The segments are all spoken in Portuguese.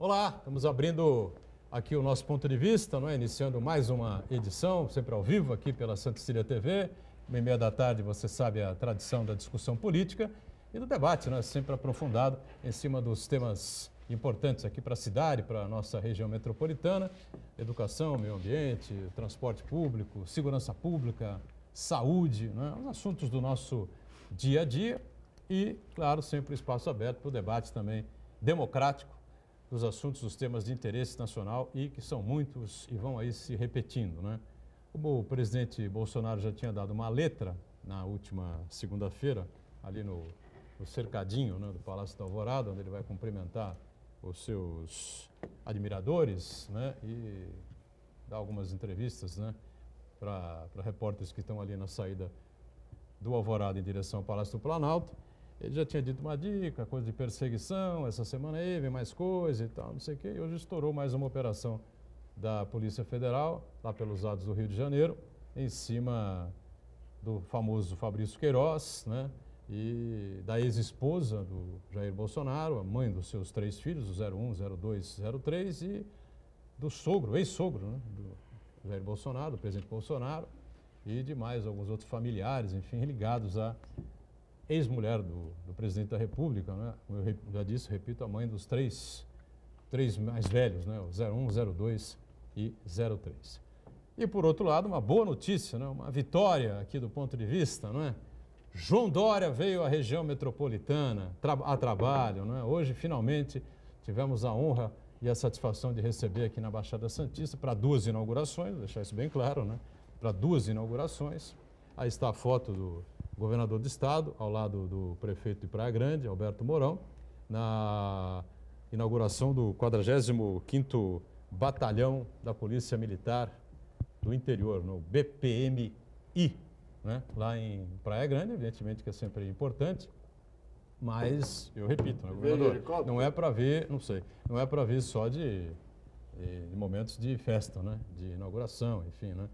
Olá, estamos abrindo aqui o nosso ponto de vista, não é? Iniciando mais uma edição, sempre ao vivo aqui pela Santa Cecília TV. 1h30 da tarde, você sabe a tradição da discussão política e do debate, né? Sempre aprofundado em cima dos temas importantes aqui para a cidade, para a nossa região metropolitana: educação, meio ambiente, transporte público, segurança pública, saúde, né? Os assuntos do nosso dia a dia e, claro, sempre o espaço aberto para o debate também democrático dos assuntos, dos temas de interesse nacional e que são muitos e vão aí se repetindo, né? Como o presidente Bolsonaro já tinha dado uma letra na última segunda-feira, ali no cercadinho, né, do Palácio da Alvorada, onde ele vai cumprimentar os seus admiradores, né, e dar algumas entrevistas, né, para repórteres que estão ali na saída do Alvorada em direção ao Palácio do Planalto. Ele já tinha dito uma dica, coisa de perseguição, essa semana aí vem mais coisa e tal, não sei o quê. E hoje estourou mais uma operação da Polícia Federal, lá pelos lados do Rio de Janeiro, em cima do famoso Fabrício Queiroz, né? E da ex-esposa do Jair Bolsonaro, a mãe dos seus 3 filhos, o 01, 02, 03, e do sogro, ex-sogro, né? Do Jair Bolsonaro, do presidente Bolsonaro, e de mais alguns outros familiares, enfim, ligados a ex-mulher do presidente da República, né? Como eu já disse, repito, a mãe dos três mais velhos, né? O 01, 02 e 03. E, por outro lado, uma boa notícia, né? Uma vitória aqui do ponto de vista, não é? João Dória veio à região metropolitana a trabalho, não é? Hoje, finalmente, tivemos a honra e a satisfação de receber aqui na Baixada Santista para 2 inaugurações, vou deixar isso bem claro, né? Para 2 inaugurações. Aí está a foto do governador do estado, ao lado do prefeito de Praia Grande, Alberto Mourão, na inauguração do 45º Batalhão da Polícia Militar do Interior, no BPMI, né? Lá em Praia Grande. Evidentemente que é sempre importante, mas, eu repito, né, governador, não é para ver, não sei, não é para ver só de momentos de festa, né? De inauguração, enfim, né?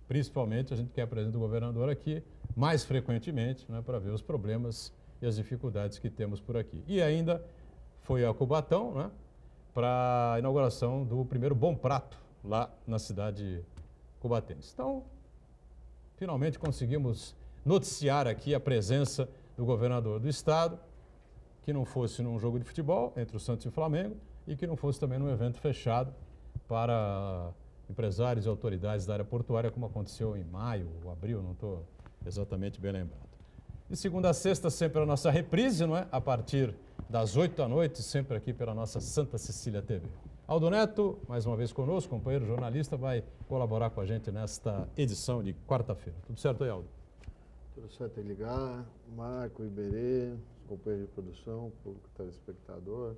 Principalmente a gente quer a presença do governador aqui mais frequentemente, né, para ver os problemas e as dificuldades que temos por aqui. E ainda foi a Cubatão, né, para a inauguração do primeiro Bom Prato lá na cidade cubatense. Então, finalmente conseguimos noticiar aqui a presença do governador do estado, que não fosse num jogo de futebol entre o Santos e o Flamengo e que não fosse também num evento fechado para empresários e autoridades da área portuária, como aconteceu em maio ou abril, não estou exatamente bem lembrado. De segunda a sexta, sempre a nossa reprise, não é? A partir das 8 da noite, sempre aqui pela nossa Santa Cecília TV. Aldo Neto, mais uma vez conosco, companheiro jornalista, vai colaborar com a gente nesta edição de quarta-feira. Tudo certo aí, Aldo? Tudo certo aí, ligar. Marco, Iberê, os companheiros de produção, público telespectador.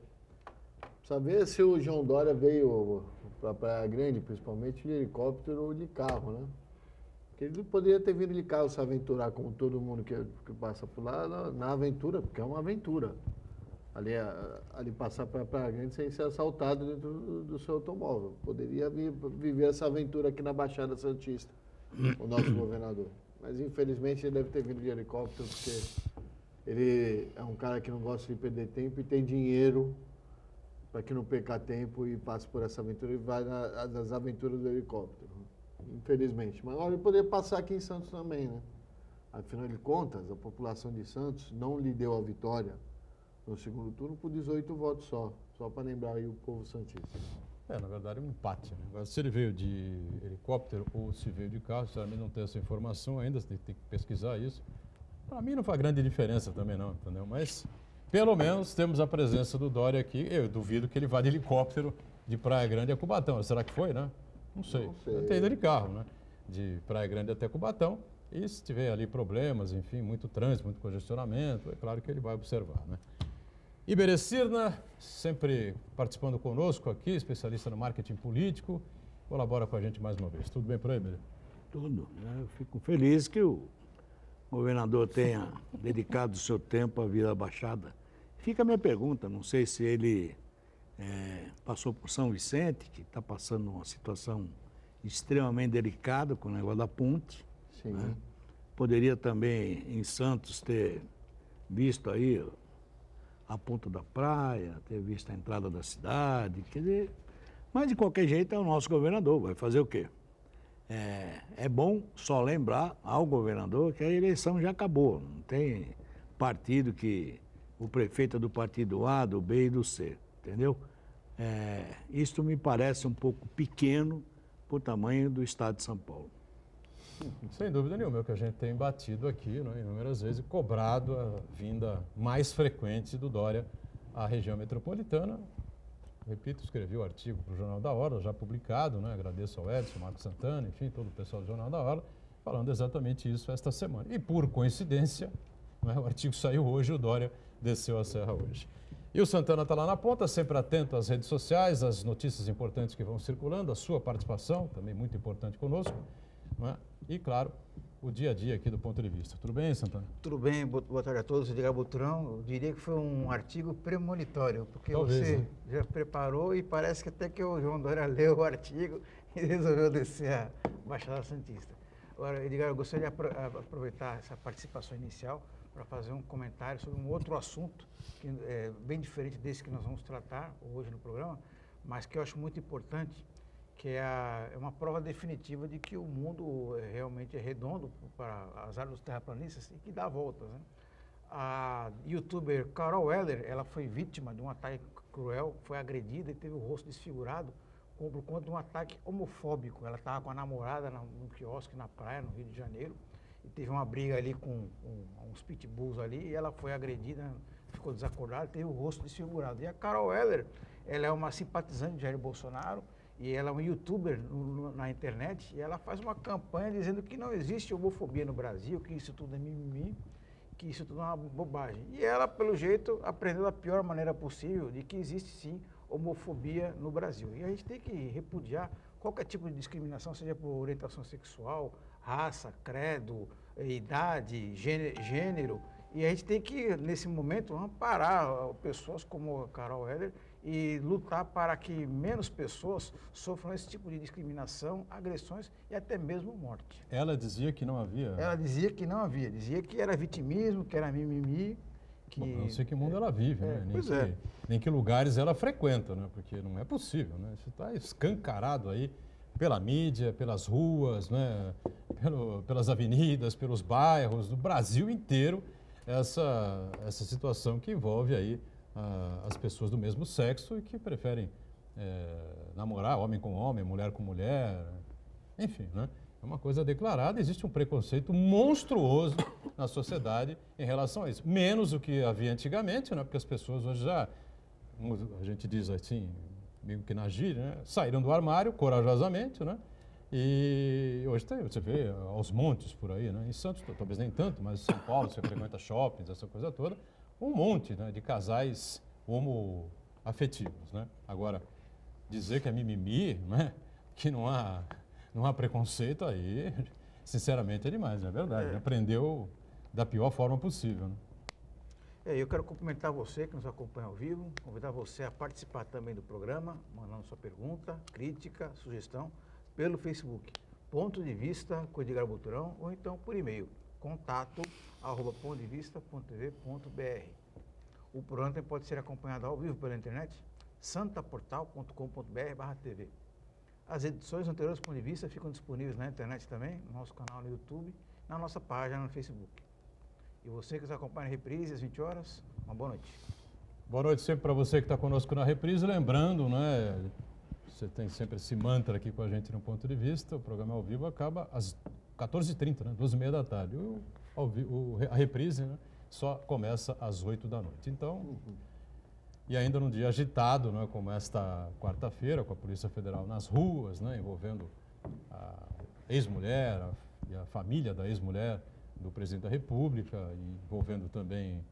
Precisa ver se o João Dória veio para Praia Grande, principalmente de helicóptero ou de carro, né? Porque ele poderia ter vindo de carro se aventurar como todo mundo que passa por lá na aventura, porque é uma aventura. Ali passar para Praia Grande sem ser assaltado dentro do seu automóvel. Poderia viver essa aventura aqui na Baixada Santista, o nosso governador. Mas infelizmente ele deve ter vindo de helicóptero, porque ele é um cara que não gosta de perder tempo e tem dinheiro para que não perca tempo e passe por essa aventura e vai nas aventuras do helicóptero, infelizmente. Mas agora ele poderia passar aqui em Santos também, né? Afinal de contas, a população de Santos não lhe deu a vitória no segundo turno por 18 votos só para lembrar aí o povo santista. Na verdade é um empate, né? Agora, se ele veio de helicóptero ou se veio de carro, sinceramente não tenho essa informação ainda, você tem que pesquisar isso. Para mim não faz grande diferença também não, entendeu? Mas pelo menos temos a presença do Dória aqui. Eu duvido que ele vá de helicóptero de Praia Grande a Cubatão. Será que foi, né? Não sei. Deve ter ido de carro, né? De Praia Grande até Cubatão. E se tiver ali problemas, enfim, muito trânsito, muito congestionamento, é claro que ele vai observar, né? Iberê Cirna, sempre participando conosco aqui, especialista no marketing político, colabora com a gente mais uma vez. Tudo bem por aí, Iberê? Tudo. Eu fico feliz que o governador tenha dedicado o seu tempo à Vila Baixada. Fica a minha pergunta, não sei se ele passou por São Vicente, que está passando uma situação extremamente delicada com o negócio da ponte. Sim. Poderia também, em Santos, ter visto aí a ponta da praia, ter visto a entrada da cidade, quer dizer, mas de qualquer jeito é o nosso governador, vai fazer o quê? É bom só lembrar ao governador que a eleição já acabou, não tem partido que o prefeito é do partido A, do B e do C, entendeu? Isto me parece um pouco pequeno por tamanho do estado de São Paulo. Sem dúvida nenhuma, é o que a gente tem batido aqui, né, inúmeras vezes, e cobrado a vinda mais frequente do Dória à região metropolitana. Repito, escrevi o artigo para o Jornal da Hora, já publicado, né? Agradeço ao Edson, Marcos Santana, enfim, todo o pessoal do Jornal da Hora, falando exatamente isso esta semana. E por coincidência, né, o artigo saiu hoje, o Dória desceu a serra hoje. E o Santana está lá na ponta, sempre atento às redes sociais, às notícias importantes que vão circulando, a sua participação, também muito importante conosco, não é? E, claro, o dia a dia aqui do ponto de vista. Tudo bem, Santana? Tudo bem, boa tarde a todos. Edgar Butrão, eu diria que foi um artigo premonitório, porque Talvez, você né? já preparou e parece que até que o João Dória leu o artigo e resolveu descer a Baixada Santista. Agora, Edgar, eu gostaria de aproveitar essa participação inicial para fazer um comentário sobre um outro assunto, que é bem diferente desse que nós vamos tratar hoje no programa, mas que eu acho muito importante, que é uma prova definitiva de que o mundo realmente é redondo para as áreas dos terraplanistas e que dá voltas, né? A youtuber Carol Weller, ela foi vítima de um ataque cruel, foi agredida e teve o rosto desfigurado por conta de um ataque homofóbico. Ela estava com a namorada num quiosque na praia, no Rio de Janeiro, e teve uma briga ali com uns pitbulls ali, e ela foi agredida, ficou desacordada, teve o rosto desfigurado. E a Carol Weller, ela é uma simpatizante de Jair Bolsonaro, e ela é um youtuber na internet, e ela faz uma campanha dizendo que não existe homofobia no Brasil, que isso tudo é mimimi, que isso tudo é uma bobagem. E ela, pelo jeito, aprendeu da pior maneira possível de que existe sim homofobia no Brasil. E a gente tem que repudiar qualquer tipo de discriminação, seja por orientação sexual, raça, credo, idade, gênero. E a gente tem que, nesse momento, amparar pessoas como a Carol Weller e lutar para que menos pessoas sofram esse tipo de discriminação, agressões e até mesmo morte. Ela dizia que não havia... Ela dizia que não havia, dizia que era vitimismo, que era mimimi, que... Bom, eu não sei que mundo ela vive, né? Nem que lugares ela frequenta, né? Porque não é possível, né? Isso está escancarado aí pela mídia, pelas ruas, né? Pelas avenidas, pelos bairros, do Brasil inteiro, essa situação que envolve aí as pessoas do mesmo sexo e que preferem namorar homem com homem, mulher com mulher, enfim, né? É uma coisa declarada, existe um preconceito monstruoso na sociedade em relação a isso. Menos do que havia antigamente, né? Porque as pessoas hoje já, como a gente diz assim, meio que na gíria, né? Saíram do armário corajosamente, né? E hoje você vê aos montes por aí, né? Em Santos, talvez nem tanto, mas em São Paulo você frequenta shoppings, essa coisa toda, um monte, né, de casais homoafetivos, né? Agora, dizer que é mimimi, né? Que não há preconceito aí, sinceramente é demais, não é verdade? Aprendeu da pior forma possível, né? Eu quero cumprimentar você que nos acompanha ao vivo, convidar você a participar também do programa, mandando sua pergunta, crítica, sugestão, pelo Facebook, Ponto de Vista com Edgar Butrão, ou então por e-mail, contato@pontodevista.tv.br. O programa também pode ser acompanhado ao vivo pela internet, santaportal.com.br/tv. As edições anteriores do Ponto de Vista ficam disponíveis na internet também, no nosso canal no YouTube, na nossa página no Facebook. E você que nos acompanha na reprise às 20 horas, uma boa noite. Boa noite sempre para você que está conosco na reprise. Lembrando, né, você tem sempre esse mantra aqui com a gente no Ponto de Vista, o programa ao vivo acaba às 14h30, né, 2h30 da tarde. A reprise, né, só começa às 8 da noite. Então, e ainda num dia agitado, né, como esta quarta-feira, com a Polícia Federal nas ruas, né, envolvendo a ex-mulher e a família da ex-mulher do presidente da República, e envolvendo também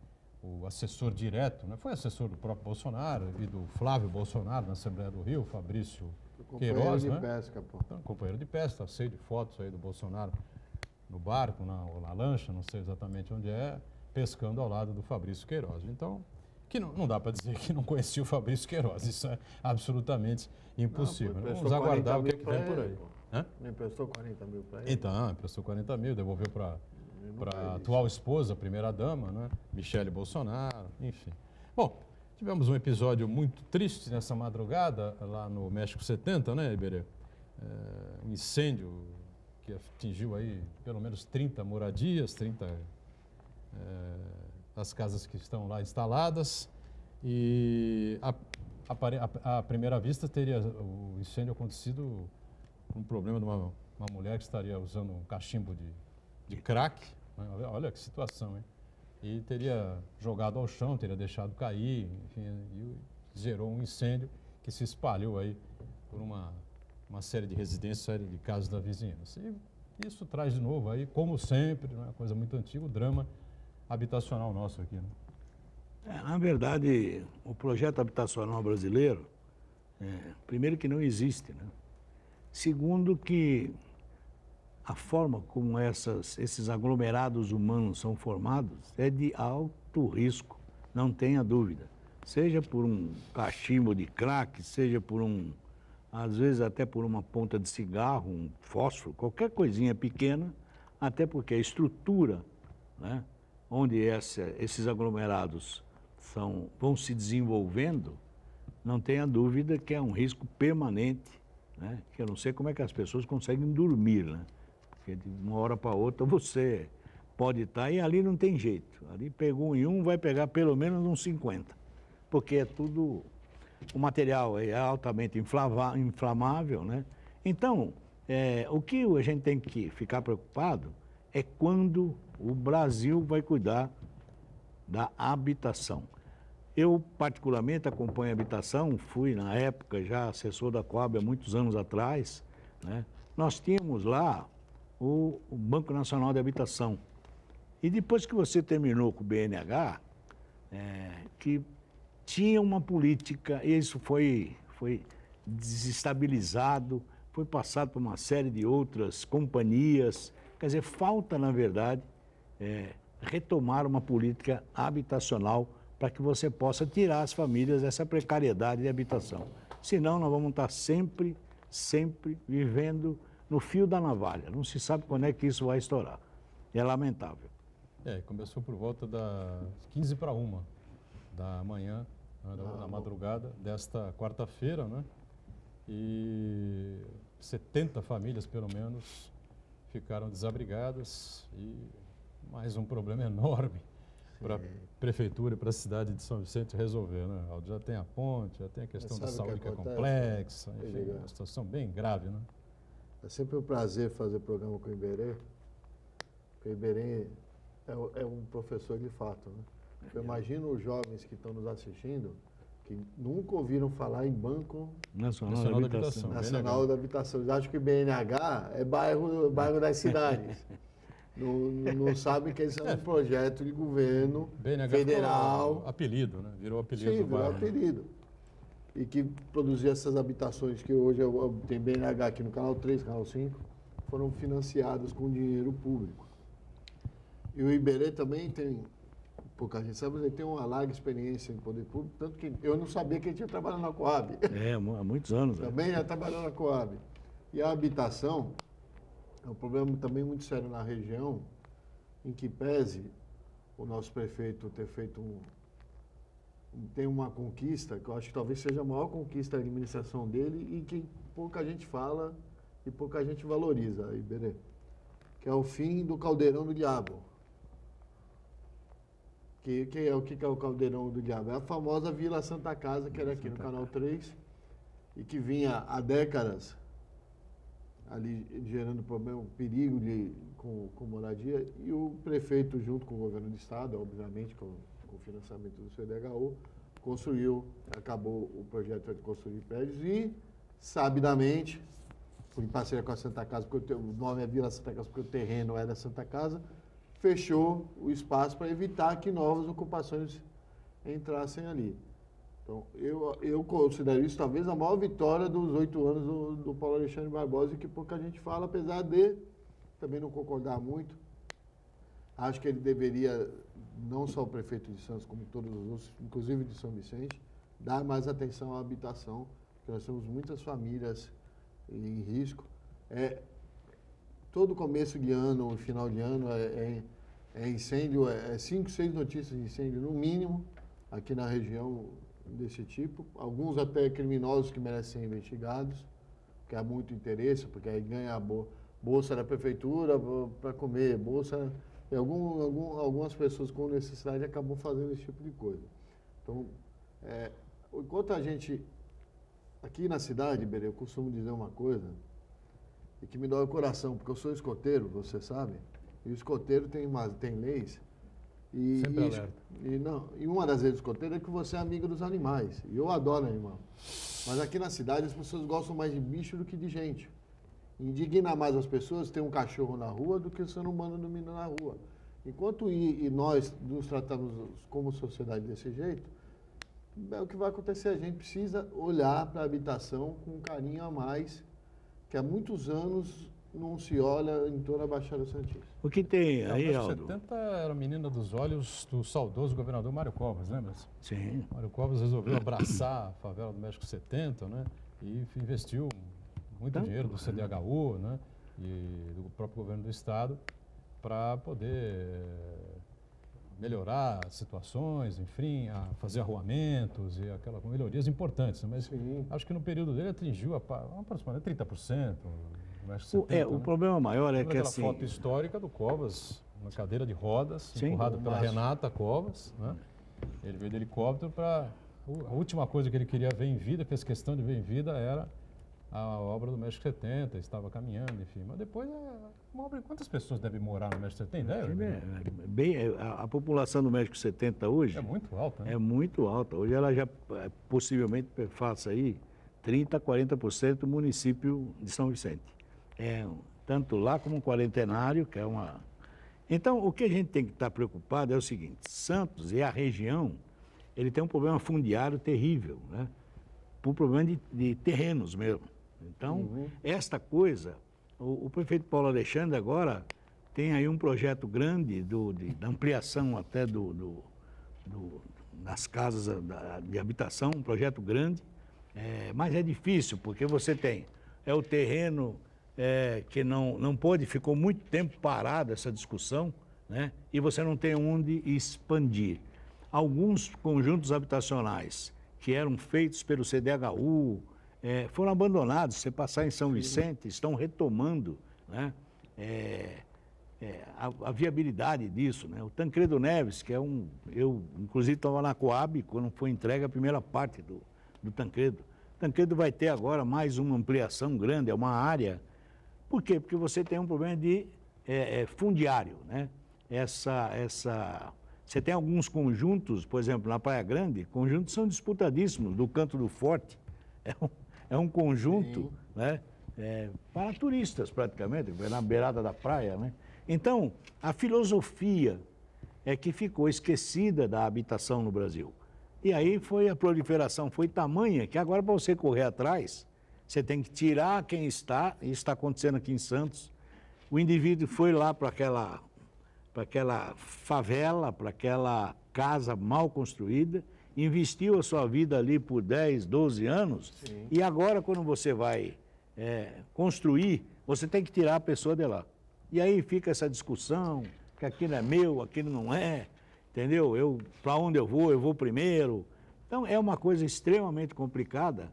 o assessor direto, né? Foi assessor do próprio Bolsonaro e do Flávio Bolsonaro na Assembleia do Rio, Fabrício Queiroz, né? Pesca, pô. Então, companheiro de pesca, cheio de fotos aí do Bolsonaro no barco, ou na lancha, não sei exatamente onde é, pescando ao lado do Fabrício Queiroz. Então, que não dá para dizer que não conhecia o Fabrício Queiroz, isso é absolutamente impossível. Não, vamos aguardar o que vem por aí. Não emprestou 40 mil para ele? Então, emprestou 40 mil, devolveu para a atual esposa, a primeira-dama, né? Michele Bolsonaro, enfim. Bom, tivemos um episódio muito triste nessa madrugada, lá no México 70, né, Iberê? Um incêndio que atingiu aí pelo menos 30 moradias, 30 das casas que estão lá instaladas. E à primeira vista teria o incêndio acontecido com um problema de uma mulher que estaria usando um cachimbo de crack. Né? Olha que situação, hein? E teria jogado ao chão, teria deixado cair, enfim, e gerou um incêndio que se espalhou aí por uma série de residências, série de casas da vizinhança. E isso traz de novo aí, como sempre, né, uma coisa muito antiga, o drama habitacional nosso aqui, né? Na verdade, o projeto habitacional brasileiro, primeiro que não existe, né? Segundo que a forma como esses aglomerados humanos são formados é de alto risco, não tenha dúvida. Seja por um cachimbo de crack, seja por às vezes até por uma ponta de cigarro, um fósforo, qualquer coisinha pequena, até porque a estrutura, né, onde esses aglomerados vão se desenvolvendo, não tenha dúvida que é um risco permanente, né, que eu não sei como é que as pessoas conseguem dormir, né? Porque de uma hora para outra você pode estar e ali não tem jeito. Ali pegou em um, vai pegar pelo menos uns 50. Porque é tudo, o material é altamente inflamável, né? Então, o que a gente tem que ficar preocupado é quando o Brasil vai cuidar da habitação. Eu, particularmente, acompanho a habitação, fui, na época, já assessor da Coab há muitos anos atrás, né? Nós tínhamos lá o Banco Nacional de Habitação. E depois que você terminou com o BNH, que tinha uma política, e isso foi desestabilizado, foi passado por uma série de outras companhias. Quer dizer, falta, na verdade, retomar uma política habitacional para que você possa tirar as famílias dessa precariedade de habitação. Senão, nós vamos estar sempre vivendo no fio da navalha. Não se sabe quando é que isso vai estourar. É lamentável. Começou por volta das 15:45 da manhã, na madrugada desta quarta-feira, né? E 70 famílias, pelo menos, ficaram desabrigadas e mais um problema enorme para a prefeitura e para a cidade de São Vicente resolver, né? Já tem a ponte, já tem a questão da saúde que é complexa, enfim, é uma situação bem grave, né? É sempre um prazer fazer programa com o Iberê, porque o Iberê é um professor de fato, né? Eu imagino os jovens que estão nos assistindo, que nunca ouviram falar em Banco Nacional da Habitação. Nacional da Habitação. Eles acham que BNH é bairro das cidades. Não sabem que esse é um projeto de governo BNH federal. Apelido, né? Virou apelido. Sim, virou apelido. E que produzia essas habitações que hoje tem BNH aqui no Canal 3, Canal 5, foram financiadas com dinheiro público. E o Iberê também tem, pouca gente sabe, ele tem uma larga experiência em poder público, tanto que eu não sabia que ele tinha trabalhado na Coab. Há muitos anos. Também já trabalhou na Coab. E a habitação é um problema também muito sério na região, em que pese o nosso prefeito ter feito tem uma conquista, que eu acho que talvez seja a maior conquista da administração dele e que pouca gente fala e pouca gente valoriza, Iberê, que é o fim do Caldeirão do Diabo. O que é o Caldeirão do Diabo? É a famosa Vila Santa Casa, que era aqui no Canal 3 e que vinha há décadas ali gerando problema, perigo com moradia, e o prefeito, junto com o governo do estado, obviamente, com o financiamento do CDHU, acabou o projeto de construir prédios e, sabidamente, em parceria com a Santa Casa, porque o nome é Vila Santa Casa, porque o terreno era Santa Casa, fechou o espaço para evitar que novas ocupações entrassem ali. Então, eu considero isso talvez a maior vitória dos 8 anos do Paulo Alexandre Barbosa, e que pouca gente fala, apesar de também não concordar muito. Acho que ele deveria, não só o prefeito de Santos, como todos os outros, inclusive de São Vicente, dar mais atenção à habitação, porque nós temos muitas famílias em risco. Todo começo de ano, final de ano, é incêndio, 5, 6 notícias de incêndio no mínimo, aqui na região desse tipo. Alguns até criminosos que merecem ser investigados, que há muito interesse, porque aí ganha a bolsa da prefeitura para comer, bolsa... E algumas pessoas com necessidade acabam fazendo esse tipo de coisa. Então, enquanto a gente... Aqui na cidade, Iberê, eu costumo dizer uma coisa e que me dói o coração, porque eu sou escoteiro, você sabe, e o escoteiro tem leis. Sempre alerta. E uma das leis do escoteiro é que você é amigo dos animais. E eu adoro animal. Mas aqui na cidade as pessoas gostam mais de bicho do que de gente. Indigna mais as pessoas ter um cachorro na rua do que o ser humano dormindo na rua. Enquanto nós nos tratamos como sociedade desse jeito, o que vai acontecer? A gente precisa olhar para a habitação com um carinho a mais, que há muitos anos não se olha em toda a Baixada Santista. O que tem aí, Em Aldo? 70 era a menina dos olhos do saudoso governador Mário Covas, lembra-se? Sim. Mário Covas resolveu abraçar a favela do México 70, né? E investiu muito dinheiro do CDHU, né? E do próprio governo do estado para poder melhorar situações, enfim, a fazer arruamentos e aquelas melhorias importantes. Né? Mas acho que no período dele atingiu aproximadamente 30%. No México 70, O problema maior é que aquela assim... foto histórica do Covas na cadeira de rodas, Sim, empurrado com o pela braço. Renata Covas, né? Ele veio de helicóptero para... A última coisa que ele queria ver em vida, fez questão de ver em vida, era a obra do México 70, estava caminhando, enfim. Mas depois, uma obra... Quantas pessoas devem morar no México 70? Tem ideia? A população do México 70 hoje É muito alta, né? é muito alta. Hoje ela já possivelmente faça aí 30%, 40% do município de São Vicente. Tanto lá como um quarentenário, que é uma... Então, o que a gente tem que estar preocupado é o seguinte, Santos e a região, ele tem um problema fundiário terrível, né? Por problema de terrenos mesmo. Então, esta coisa, o prefeito Paulo Alexandre agora tem aí um projeto grande da ampliação até das casas de habitação, um projeto grande, mas é difícil, porque você tem o terreno que não pôde, ficou muito tempo parada essa discussão, né? E você não tem onde expandir. Alguns conjuntos habitacionais que eram feitos pelo CDHU, foram abandonados. Se você passar em São Vicente, estão retomando, né, a viabilidade disso. Né? O Tancredo Neves, que eu inclusive estava na Coab quando foi entregue a primeira parte do Tancredo. O Tancredo vai ter agora mais uma ampliação grande, é uma área. Por quê? Porque você tem um problema de fundiário. Né? Você tem alguns conjuntos, por exemplo, na Praia Grande, conjuntos são disputadíssimos, do Canto do Forte. É um conjunto, né, para turistas, praticamente, na beirada da praia. Né? Então, a filosofia é que ficou esquecida da habitação no Brasil. E aí a proliferação foi tamanha que agora, para você correr atrás, você tem que tirar quem está, e está acontecendo aqui em Santos. O indivíduo foi lá para aquela favela, para aquela casa mal construída, investiu a sua vida ali por 10, 12 anos, e agora, quando você vai construir, você tem que tirar a pessoa de lá. E aí fica essa discussão, que aquilo é meu, aquilo não é, entendeu? Para onde eu vou primeiro. Então, é uma coisa extremamente complicada,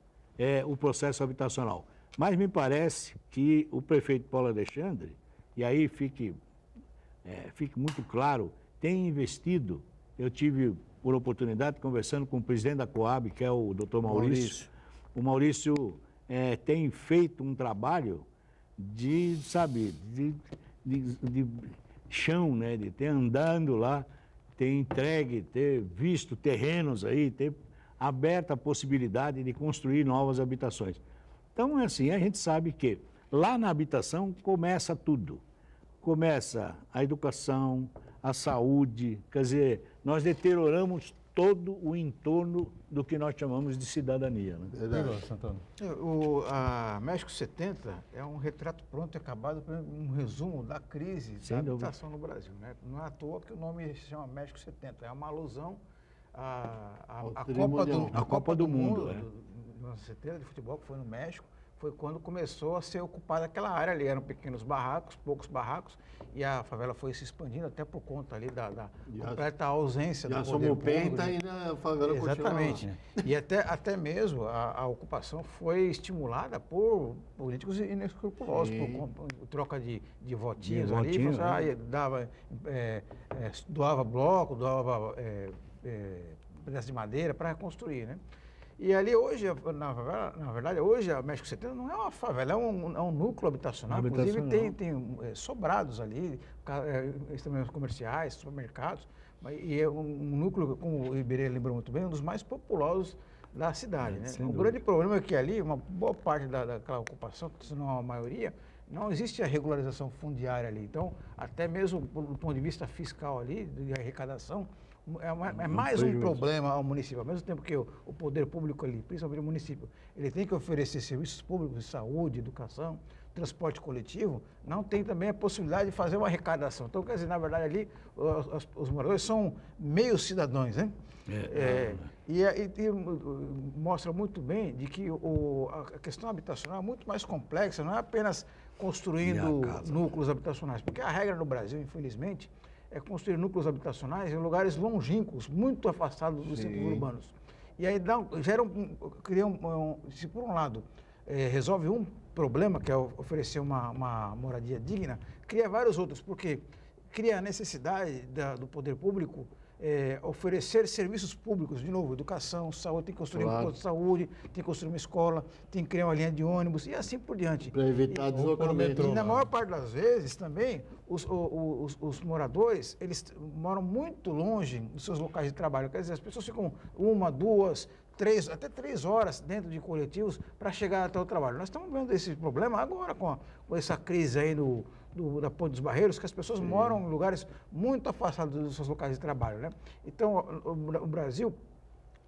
o processo habitacional. Mas me parece que o prefeito Paulo Alexandre, e aí fique muito claro, tem investido. Eu tive por oportunidade conversando com o presidente da Coab, que é o Dr. Maurício. O Maurício tem feito um trabalho de chão, né? De ter andando lá, ter entregue, ter visto terrenos aí, ter aberto a possibilidade de construir novas habitações. Então, assim, a gente sabe que lá na habitação começa tudo. Começa a educação, a saúde, quer dizer, nós deterioramos todo o entorno do que nós chamamos de cidadania. Né? Verdade. Santana. A México 70 é um retrato pronto e acabado, um resumo da crise da habitação no Brasil. Né? Não é à toa que o nome se chama México 70, é uma alusão à Copa do Mundo, de 1970, de futebol, que foi no México, foi quando começou a ser ocupada aquela área ali. Eram pequenos barracos, poucos barracos, e a favela foi se expandindo até por conta ali da completa ausência do poder público. Penta e na favela Exatamente. Né? E até mesmo a ocupação foi estimulada por políticos inescrupulosos, por troca de votinhos ali. Doava bloco, doava pedaço de madeira para reconstruir, né? E ali hoje, na verdade, hoje a México 70 não é uma favela, é um núcleo habitacional. Inclusive tem sobrados ali, estabelecimentos comerciais, supermercados, e é um núcleo, como o Iberê lembrou muito bem, um dos mais populosos da cidade. Né? O grande problema é que ali, uma boa parte daquela ocupação, se não a maioria, não existe a regularização fundiária ali. Então, até mesmo do ponto de vista fiscal ali, de arrecadação, é mais um problema ao município. Ao mesmo tempo que o poder público ali, principalmente o município, ele tem que oferecer serviços públicos de saúde, educação, transporte coletivo, não tem também a possibilidade de fazer uma arrecadação. Então, quer dizer, na verdade ali, os moradores são meio cidadãos, né? E mostra muito bem de que a questão habitacional é muito mais complexa, não é apenas construindo núcleos habitacionais, porque a regra no Brasil, infelizmente, é construir núcleos habitacionais em lugares longínquos, muito afastados dos centros urbanos. E aí se por um lado resolve um problema, que é oferecer uma moradia digna, cria vários outros, porque cria a necessidade do poder público oferecer serviços públicos, de novo, educação, saúde, tem que construir um posto de saúde, tem que construir uma escola, tem que criar uma linha de ônibus e assim por diante. Para evitar deslocamento. E na maior parte das vezes também, os moradores, eles moram muito longe dos seus locais de trabalho. Quer dizer, as pessoas ficam 1, 2, 3, até 3 horas dentro de coletivos para chegar até o trabalho. Nós estamos vendo esse problema agora com essa crise aí da Ponte dos Barreiros, que as pessoas moram em lugares muito afastados dos seus locais de trabalho, né? Então, o Brasil,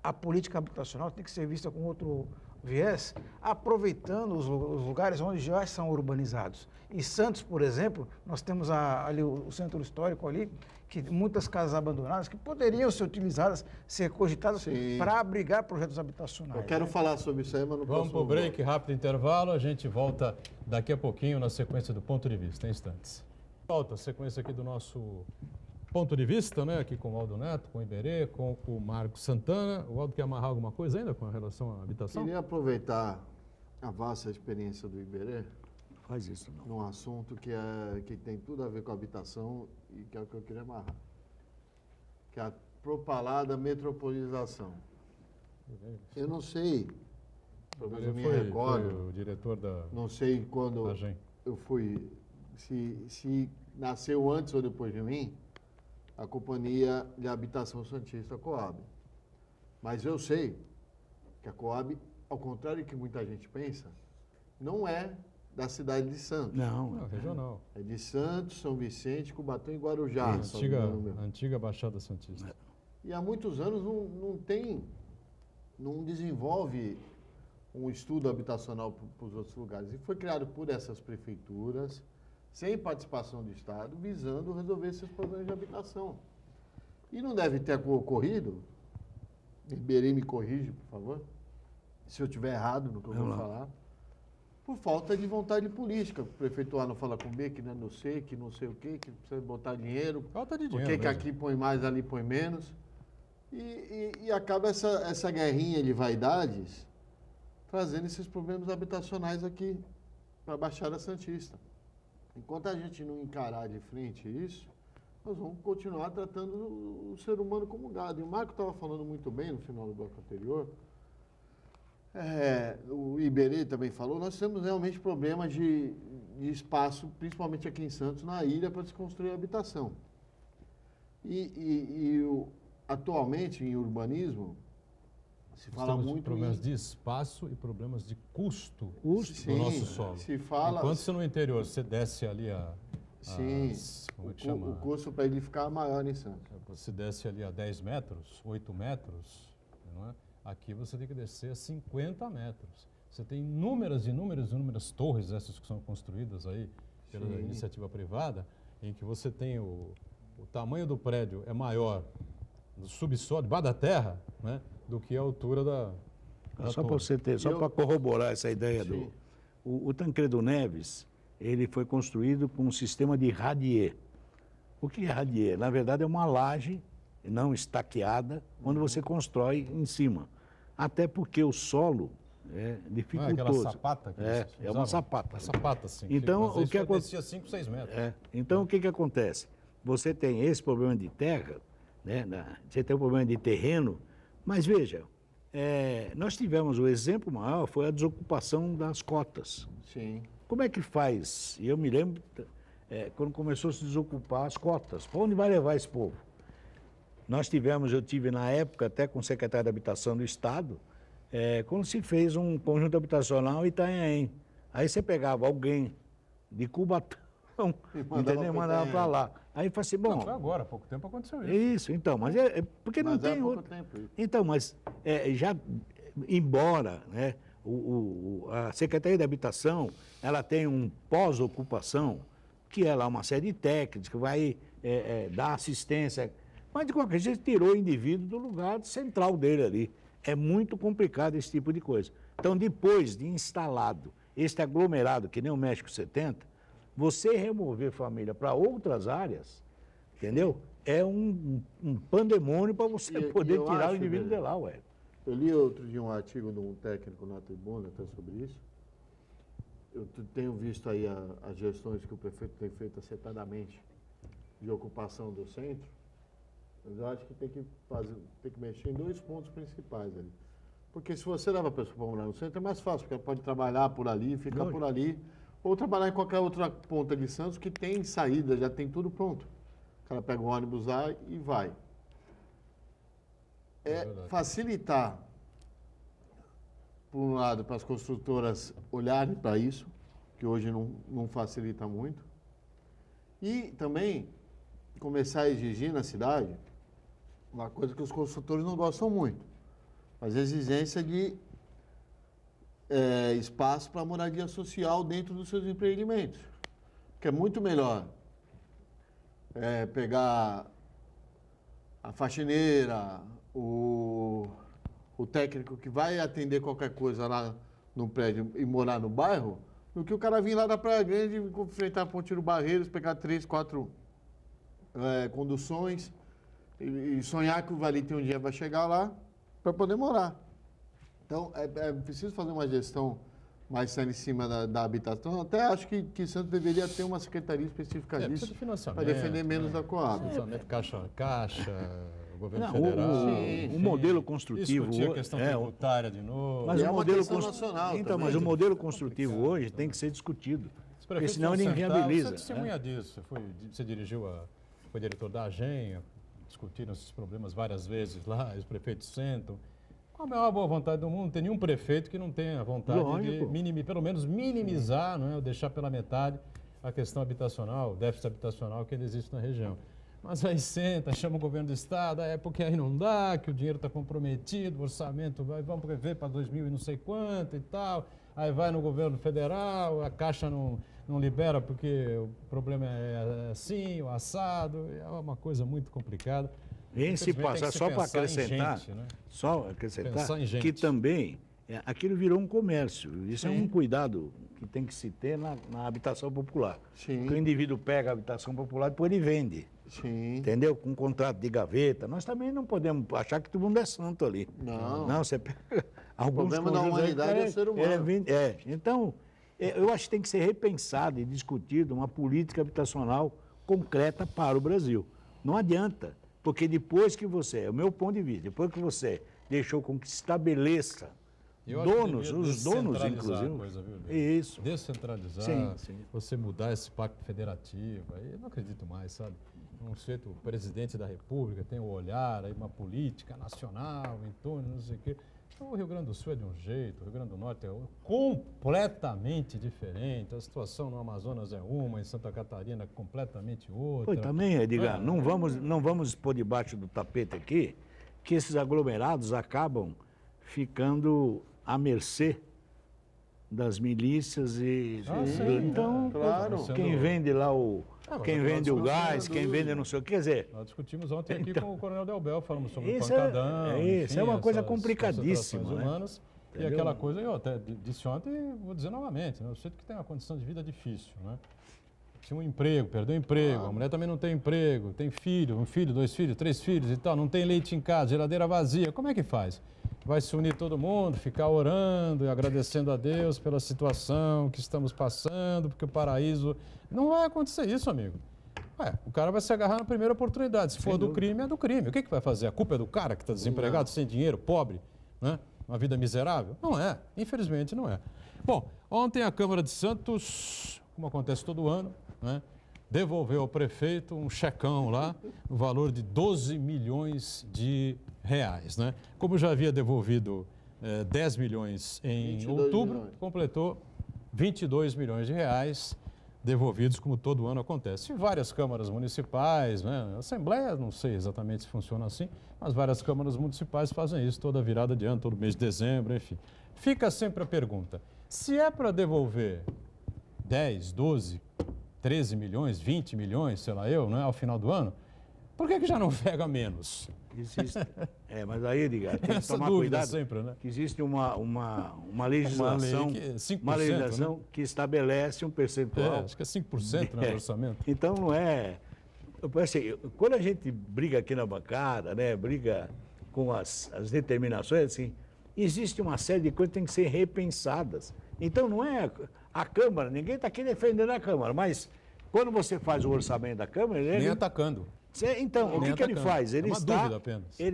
a política habitacional tem que ser vista com outro viés, aproveitando os lugares onde já são urbanizados. Em Santos, por exemplo, nós temos ali o centro histórico ali, que muitas casas abandonadas que poderiam ser utilizadas, ser cogitadas para abrigar projetos habitacionais. Eu quero falar sobre isso aí, mas não posso. Vamos para o break, rápido intervalo, a gente volta daqui a pouquinho na sequência do Ponto de Vista, em instantes. Volta a sequência aqui do nosso Ponto de Vista, né? Aqui com o Aldo Neto, com o Iberê, com o Marcos Santana. O Aldo quer amarrar alguma coisa ainda com relação à habitação? Queria aproveitar a vasta experiência do Iberê. Faz isso, não. Num assunto que tem tudo a ver com a habitação e que é o que eu queria amarrar. Que é a propalada metropolização. Eu não sei, pelo menos eu me recordo. Foi o diretor da. Não sei quando eu fui, se nasceu antes ou depois de mim, a Companhia de Habitação Santista, a Coab. Mas eu sei que a Coab, ao contrário do que muita gente pensa, não é da cidade de Santos. Não, regional. É de Santos, São Vicente, Cubatão e Guarujá. Antiga Baixada Santista. E há muitos anos não desenvolve um estudo habitacional para os outros lugares. E foi criado por essas prefeituras, sem participação do Estado, visando resolver esses problemas de habitação. E não deve ter ocorrido, Iberê me corrige, por favor, se eu estiver errado no que eu vou falar, por falta de vontade política. O prefeito A não fala com B, que não sei, que não sei o quê, que precisa botar dinheiro. Falta de dinheiro. Por que aqui põe mais, ali põe menos. E acaba essa guerrinha de vaidades trazendo esses problemas habitacionais aqui para a Baixada Santista. Enquanto a gente não encarar de frente isso, nós vamos continuar tratando o ser humano como gado. E o Marco estava falando muito bem no final do bloco anterior. O Iberê também falou, nós temos realmente problemas de espaço, principalmente aqui em Santos, na ilha, para se construir habitação. Atualmente, em urbanismo, se fala muito problemas de espaço e problemas de custo do nosso solo. Se fala, enquanto você no interior, você desce ali o custo para ele ficar maior em Santos. Você desce ali a 10 metros, 8 metros, não é? Aqui você tem que descer a 50 metros. Você tem inúmeras torres, essas que são construídas aí pela iniciativa privada, em que você tem o tamanho do prédio é maior do subsolo, debaixo da terra, né, do que a altura da só para você ter, só para corroborar essa ideia O Tancredo Neves, ele foi construído com um sistema de radier. O que é radier? Na verdade, é uma laje não estaqueada, onde você constrói em cima. Até porque o solo é dificultoso. Aquela sapata que É eles uma usavam? sapata. Uma sapata, sim. Então, Mas o que acontece? Descia 5, 6 metros. Então, o que acontece? Você tem esse problema de terra, né? Você tem o problema de terreno, mas veja, nós tivemos o exemplo maior, foi a desocupação das cotas. Sim. Como é que faz? E eu me lembro, quando começou a se desocupar as cotas, para onde vai levar esse povo? Eu tive na época, até com o secretário de Habitação do Estado, quando se fez um conjunto habitacional em Itanhaém. Aí você pegava alguém de Cubatão, entendeu? Mandava para lá. Aí eu falei assim, bom... Não, foi agora, há pouco tempo aconteceu isso. Isso, então, mas porque não tem pouco outro... tempo isso. Então, mas já, embora, né, a Secretaria de Habitação, ela tem um pós-ocupação, que é lá uma série de técnicos, que vai dar assistência, mas de qualquer jeito tirou o indivíduo do lugar central dele ali. É muito complicado esse tipo de coisa. Então, depois de instalado este aglomerado, que nem o México 70, você remover família para outras áreas, entendeu? É um pandemônio para você poder tirar o indivíduo de lá, ué. Eu li outro dia um artigo de um técnico na tribuna até sobre isso. Eu tenho visto aí as gestões que o prefeito tem feito acertadamente de ocupação do centro, mas eu acho que tem que mexer em 2 pontos principais ali. Porque se você leva a pessoa para morar no centro, é mais fácil, porque ela pode trabalhar por ali, ficar por ali, ou trabalhar em qualquer outra ponta de Santos que tem saída, já tem tudo pronto. O cara pega o ônibus lá e vai. Facilitar, por um lado, para as construtoras olharem para isso, que hoje não facilita muito, e também começar a exigir na cidade uma coisa que os construtores não gostam muito, mas a exigência de espaço para moradia social dentro dos seus empreendimentos. Porque é muito melhor pegar a faxineira, o técnico que vai atender qualquer coisa lá no prédio e morar no bairro, do que o cara vir lá da Praia Grande, enfrentar a Ponte do Barreiros, pegar 3, 4 conduções e sonhar que o Valite um dia vai chegar lá para poder morar. Então, é preciso fazer uma gestão mais séria em cima da habitação. Até acho que Santos deveria ter uma secretaria específica disso para defender menos da Coab. Financiamento caixa, o governo Não, federal. o modelo construtivo... Discutir a questão tributária de novo. Mas é uma questão nacional então, também. mas o modelo construtivo hoje tem que ser discutido, porque senão ele Você inviabiliza. é testemunha disso. Você dirigiu foi diretor da AGEN, discutiram esses problemas várias vezes lá, os prefeitos sentam. Com a maior boa vontade do mundo, não tem nenhum prefeito que não tenha vontade de pelo menos minimizar, não é, ou deixar pela metade a questão habitacional, o déficit habitacional que existe na região. Mas aí senta, chama o governo do estado, porque aí não dá, que o dinheiro está comprometido, o orçamento vamos prever para 2000 e não sei quanto e tal. Aí vai no governo federal, a Caixa não libera porque o problema é assim, o assado, é uma coisa muito complicada. Se passa, só para acrescentar, gente, né? Pensar em gente. Que também aquilo virou um comércio. Isso é um cuidado que tem que se ter na habitação popular. Sim. Porque o indivíduo pega a habitação popular e depois ele vende. Sim. Entendeu? Com um contrato de gaveta. Nós também não podemos achar que todo mundo é santo ali. Não, você pega alguns... O problema da humanidade é o ser humano. Então, eu acho que tem que ser repensado e discutido uma política habitacional concreta para o Brasil. Não adianta, porque depois que você, é o meu ponto de vista, depois que você deixou com que se estabeleça os donos, inclusive. Coisa, viu, isso. Descentralizar, você mudar esse pacto federativo, aí eu não acredito mais, sabe? Um sujeito, o presidente da República tem um olhar, aí uma política nacional em torno, não sei o quê. Então, o Rio Grande do Sul é de um jeito, o Rio Grande do Norte é completamente diferente, a situação no Amazonas é uma, em Santa Catarina é completamente outra. Pois também, Edgar, não vamos pôr debaixo do tapete aqui que esses aglomerados acabam ficando à mercê das milícias e... Então, claro. Quem vende lá quem vende o gás, quem vende não sei o que, quer dizer... Nós discutimos ontem aqui com o Coronel Delbel, falamos sobre o Isso pancadão. é uma coisa complicadíssima. Humanas, E Entendeu? aquela coisa, eu até disse ontem e vou dizer novamente, né? Eu sei que tem uma condição de vida difícil, né? Tinha um emprego, perdeu o emprego, a mulher também não tem emprego, tem filho, um filho, 2 filhos, 3 filhos e tal, não tem leite em casa, geladeira vazia, como é que faz? Vai se unir todo mundo, ficar orando e agradecendo a Deus pela situação que estamos passando, porque o paraíso... Não vai acontecer isso, amigo. O cara vai se agarrar na primeira oportunidade. Se for do crime, é do crime. O que vai fazer? A culpa é do cara que está desempregado, sem dinheiro, pobre, né? Uma vida miserável? Não é. Infelizmente, não é. Bom, ontem a Câmara de Santos, como acontece todo ano, né, devolveu ao prefeito um checão lá, no valor de 12 milhões de reais. Né? Como já havia devolvido 10 milhões em outubro, completou 22 milhões de reais devolvidos, como todo ano acontece. E várias câmaras municipais, né? Assembleia, não sei exatamente se funciona assim, mas várias câmaras municipais fazem isso toda virada de ano, todo mês de dezembro, enfim. Fica sempre a pergunta, se é para devolver 10, 12, 13 milhões, 20 milhões, sei lá eu, né, ao final do ano, por que já não pega menos? Existe. Mas aí, Edgar, tem que Essa tomar dúvida cuidado, sempre, né? que existe uma legislação, uma lei que é 5%, uma legislação né? que estabelece um percentual. Acho que é 5% no orçamento. Então não é... Assim, quando a gente briga aqui na bancada, né, briga com as determinações, assim, existe uma série de coisas que têm que ser repensadas. Então não é a Câmara, ninguém está aqui defendendo a Câmara, mas quando você faz o orçamento da Câmara... Nem atacando. Então, o que ele faz? Ele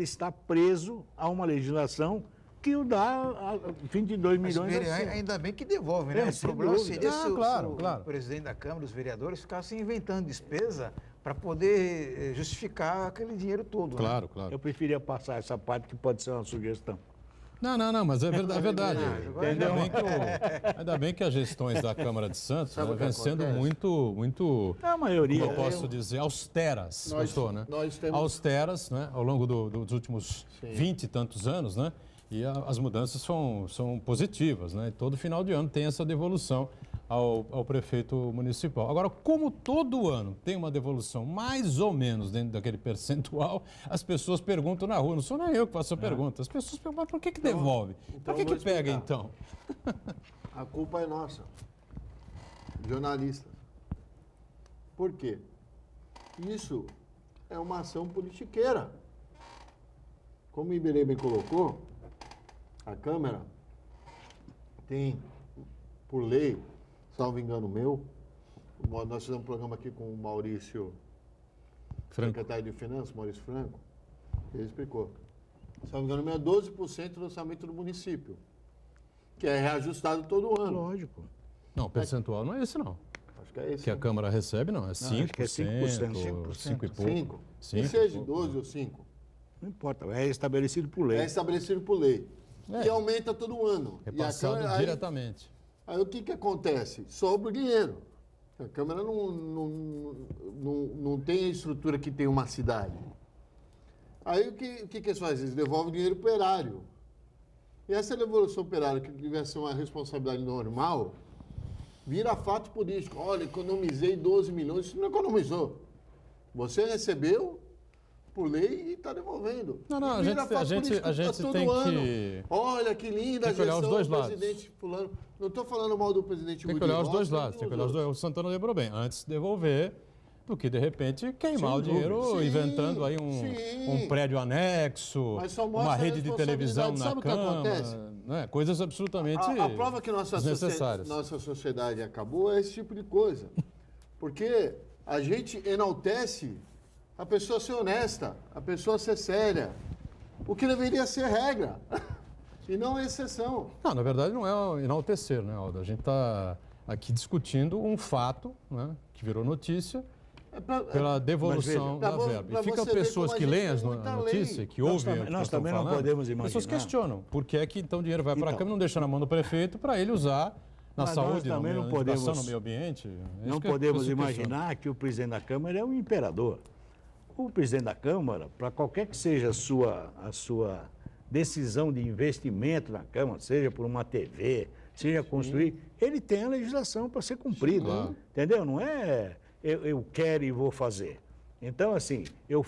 está preso a uma legislação que o dá 22 milhões. Ainda bem que devolve, né? O problema seria se o presidente da Câmara, os vereadores, ficassem inventando despesa para poder justificar aquele dinheiro todo. Claro, né? claro. Eu preferia passar essa parte que pode ser uma sugestão. Não, mas é verdade. Ainda bem que as gestões da Câmara de Santos vêm sendo muito, a maioria, como eu posso dizer, austeras, né? Austeras, né? Ao longo dos últimos 20 e tantos anos, né? E as mudanças são positivas, né? Todo final de ano tem essa devolução ao prefeito municipal. Agora, como todo ano tem uma devolução mais ou menos dentro daquele percentual, as pessoas perguntam na rua, não sou nem eu que faço a pergunta, as pessoas perguntam, mas por que devolve? Por que pega então? A culpa é nossa, jornalistas. Por quê? Isso é uma ação politiqueira. Como o Iberê bem colocou, a Câmara tem, por lei, salvo engano meu, nós fizemos um programa aqui com o Maurício, secretário de Finanças, Maurício Franco, ele explicou. Salvo engano meu, é 12% do orçamento do município, que é reajustado todo ano. Lógico. Não, o percentual não é esse, não. Acho que é esse. Que a Câmara recebe, não, é 5%, acho que é 5%, 5 e pouco. 5. Que seja 12 ou 5. Não importa, é estabelecido por lei. É estabelecido por lei. E aumenta todo ano. Repassado diretamente. Aí o que acontece? Sobra o dinheiro. A Câmara não tem a estrutura que tem uma cidade. Aí o que eles fazem? Eles devolvem o dinheiro para o erário. E essa devolução para o erário, que devia ser uma responsabilidade normal, vira fato político. Olha, economizei 12 milhões. Isso não economizou. Você recebeu por lei e está devolvendo. Não, a gente tem que... Olha, que linda a gestão do presidente fulano. Não estou falando mal do presidente Tem que olhar os dois lados. Tem que olhar os dois. O Santana lembrou bem. Antes de devolver, do que, de repente, queimar o dinheiro inventando aí um prédio anexo, uma rede de televisão na Câmara. Né? Coisas absolutamente a prova que nossa sociedade acabou é esse tipo de coisa. Porque a gente enaltece a pessoa ser honesta, a pessoa ser séria. O que deveria ser regra. E não exceção. Não, na verdade não é enaltecer, né, Aldo? A gente está aqui discutindo um fato, né, que virou notícia pela devolução da verba. E ficam pessoas que leem as notícias, que ouvem nós também não podemos imaginar. Pessoas questionam por que é que então o dinheiro vai para a Câmara e não deixa na mão do prefeito para ele usar na saúde, na educação, no meio ambiente. Não podemos imaginar que o presidente da Câmara é um imperador. O presidente da Câmara, para qualquer que seja a sua decisão de investimento na Câmara, seja por uma TV, seja construir, ele tem a legislação para ser cumprida. Claro. Entendeu? Não é eu quero e vou fazer. Então, assim, o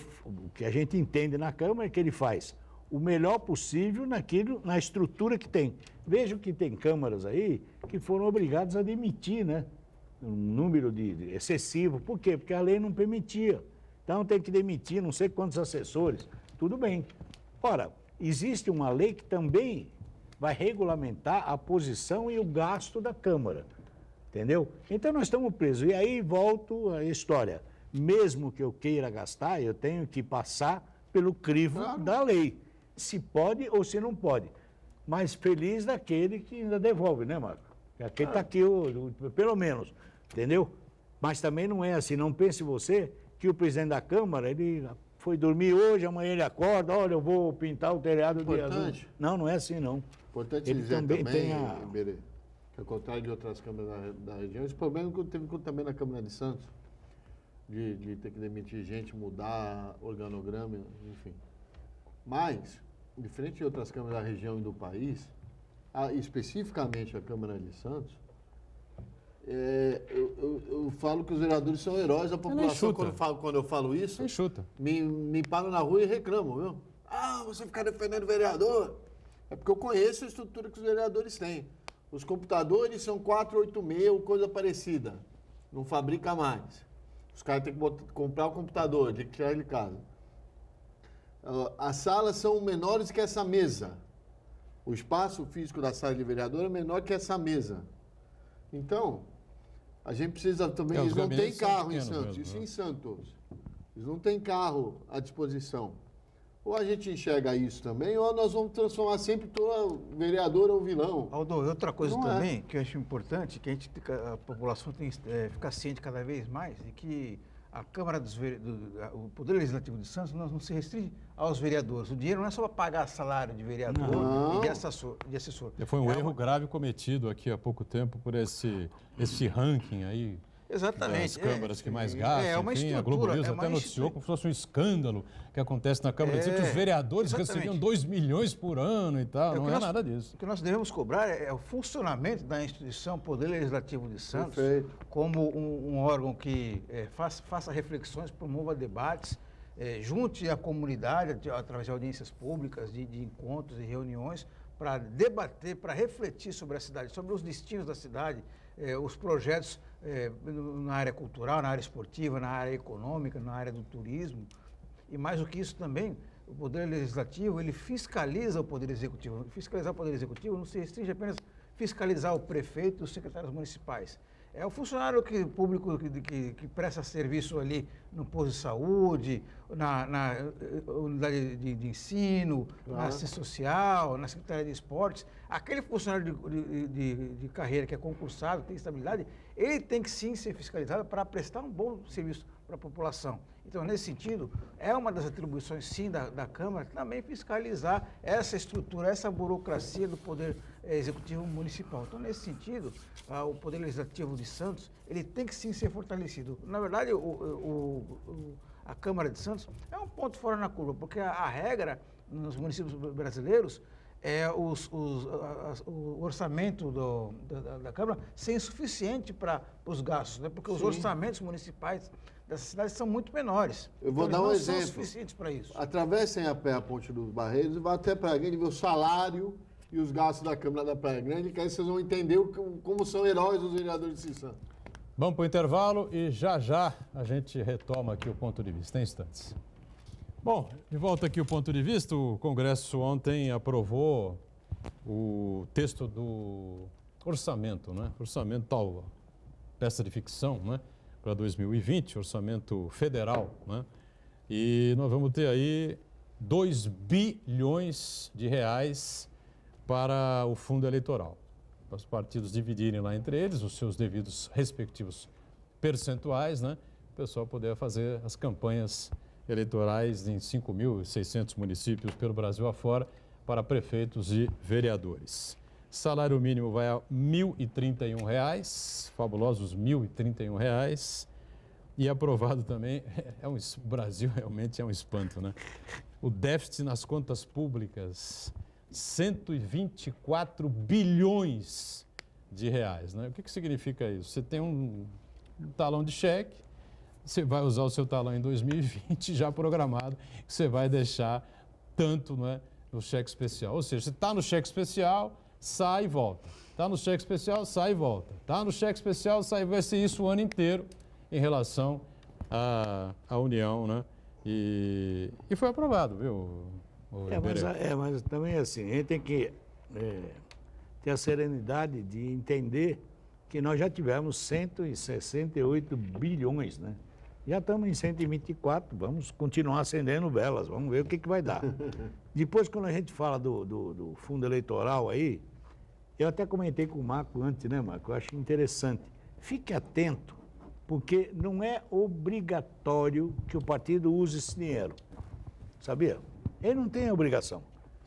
que a gente entende na Câmara é que ele faz o melhor possível na estrutura que tem. Vejo que tem câmaras aí que foram obrigadas a demitir, né? Um número excessivo. Por quê? Porque a lei não permitia. Então tem que demitir não sei quantos assessores. Tudo bem. Ora, existe uma lei que também vai regulamentar a posição e o gasto da Câmara. Entendeu? Então nós estamos presos. E aí volto à história. Mesmo que eu queira gastar, eu tenho que passar pelo crivo da lei. Se pode ou se não pode. Mas feliz daquele que ainda devolve, né, Marco? Aquele está aqui, pelo menos. Entendeu? Mas também não é assim. Não pense você que o presidente da Câmara, ele foi dormir hoje, amanhã ele acorda, olha, eu vou pintar o telhado de azul. Não, não é assim, não. Importante Ele dizer também também, tem a... Iberê, que ao contrário de outras câmaras da região, esse problema que teve também na Câmara de Santos, de ter que demitir gente, mudar organograma, enfim. Mas, diferente de outras câmaras da região e do país, especificamente a Câmara de Santos, eu falo que os vereadores são heróis da população. Quando eu falo isso, me param na rua e reclamam, viu? Ah, você fica defendendo o vereador. É porque eu conheço a estrutura que os vereadores têm. Os computadores são 486 ou coisa parecida. Não fabrica mais. Os caras têm que comprar o computador, tem que tirar ele de casa. As salas são menores que essa mesa. O espaço físico da sala de vereador é menor que essa mesa. Então, a gente precisa também... Eles não têm carro em Santos. Mesmo, isso em Santos. Eles não têm carro à disposição. Ou a gente enxerga isso também, ou nós vamos transformar sempre todo vereador ou vilão. Aldo, outra coisa não também que eu acho importante, que a população tem que ficar ciente cada vez mais, é que a Câmara o Poder Legislativo de Santos não se restringe aos vereadores. O dinheiro não é só para pagar salário de vereador e de assessor. Foi um erro grave cometido aqui há pouco tempo por esse ranking aí. Exatamente. Das câmaras que mais gastam, enfim, a Globo News até noticiou como se fosse um escândalo que acontece na Câmara. Dizia que os vereadores recebiam 2 milhões por ano e tal, não é nada disso. O que nós devemos cobrar é o funcionamento da instituição Poder Legislativo de Santos como um órgão que faça reflexões, promova debates, junte a comunidade através de audiências públicas, de encontros e reuniões, para debater, para refletir sobre a cidade, sobre os destinos da cidade, os projetos na área cultural, na área esportiva, na área econômica, na área do turismo. E mais do que isso também, o Poder Legislativo, ele fiscaliza o Poder Executivo. Fiscalizar o Poder Executivo não se restringe apenas fiscalizar o prefeito e os secretários municipais. É o funcionário público que presta serviço ali no posto de saúde, na unidade de ensino, na assistência social, na Secretaria de Esportes. Aquele funcionário de carreira que é concursado, tem estabilidade, ele tem que sim ser fiscalizado para prestar um bom serviço para a população. Então, nesse sentido, é uma das atribuições, sim, da Câmara, também fiscalizar essa estrutura, essa burocracia do Poder Executivo Municipal. Então, nesse sentido, o Poder Legislativo de Santos, ele tem que, sim, ser fortalecido. Na verdade, a Câmara de Santos é um ponto fora na curva, porque a regra nos municípios brasileiros é o orçamento da Câmara ser insuficiente para os gastos, né? Porque os orçamentos municipais dessas cidades são muito menores. Eu vou dar um exemplo. Não são suficientes para isso. Atravessem a pé a Ponte dos Barreiros e vá até Praia Grande ver o salário e os gastos da Câmara da Praia Grande, que aí vocês vão entender como são heróis os vereadores de Santos. Vamos para o intervalo e já a gente retoma aqui o ponto de vista, em instantes. Bom, de volta aqui o ponto de vista, o Congresso ontem aprovou o texto do orçamento, né? Orçamento tal, peça de ficção, né? Para 2020, orçamento federal, né? E nós vamos ter aí 2 bilhões de reais para o fundo eleitoral. Para os partidos dividirem lá entre eles os seus devidos respectivos percentuais, né? O pessoal poder fazer as campanhas eleitorais em 5.600 municípios pelo Brasil afora para prefeitos e vereadores. Salário mínimo vai a R$ 1.031, fabulosos R$ 1.031. E aprovado também, o Brasil realmente é um espanto, né? O déficit nas contas públicas, 124 bilhões de reais, né? O que significa isso? Você tem um talão de cheque, você vai usar o seu talão em 2020 já programado, você vai deixar tanto, não é, no cheque especial. Ou seja, se está no cheque especial, sai e volta. Está no cheque especial, sai e volta. Está no cheque especial, sai e vai ser isso o ano inteiro em relação à União, né? E foi aprovado, viu? Mas também assim, a gente tem que ter a serenidade de entender que nós já tivemos 168 bilhões, né? Já estamos em 124, vamos continuar acendendo velas, vamos ver o que vai dar. Depois, quando a gente fala do fundo eleitoral aí, eu até comentei com o Marco antes, né, Marco? Eu acho interessante. Fique atento, porque não é obrigatório que o partido use esse dinheiro, sabia? Ele não tem a obrigação.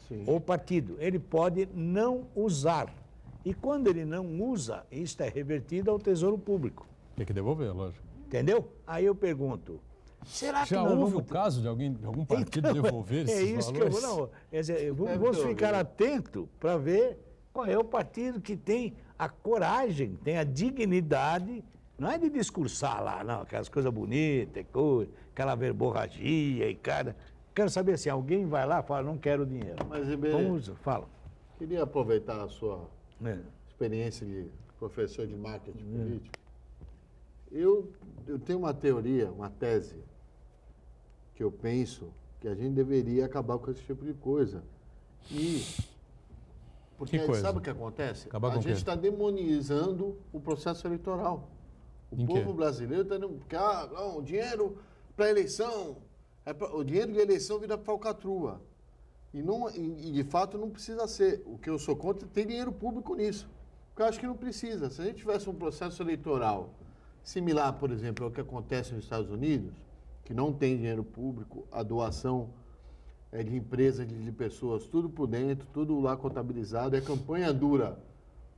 Sim. O partido, ele pode não usar. E quando ele não usa, isso é revertido ao Tesouro Público. Tem que devolver, lógico. Entendeu? Aí eu pergunto, será que Já nós houve vamos o caso de algum partido Então, devolver esses isso valores? que eu vou, não, quer dizer, vamos ficar atento para ver qual é o partido que tem a coragem, tem a dignidade, não é de discursar lá, não, aquelas coisas bonitas, aquela verborragia e cara. Quero saber se alguém vai lá e fala, não quero dinheiro. Mas, Iberê, Fala. queria aproveitar a sua experiência de professor de marketing político. Eu tenho uma teoria, uma tese, que eu penso que a gente deveria acabar com esse tipo de coisa. Porque Que coisa? sabe o que acontece? Acabar com A o gente quê? está demonizando o processo eleitoral. O Em povo quê? brasileiro está dizendo que o dinheiro para eleição, o dinheiro de eleição vira falcatrua. E de fato não precisa ser. O que eu sou contra é ter dinheiro público nisso. Porque eu acho que não precisa. Se a gente tivesse um processo eleitoral similar, por exemplo, ao que acontece nos Estados Unidos, que não tem dinheiro público, a doação é de empresas, de pessoas, tudo por dentro, tudo lá contabilizado, e a campanha dura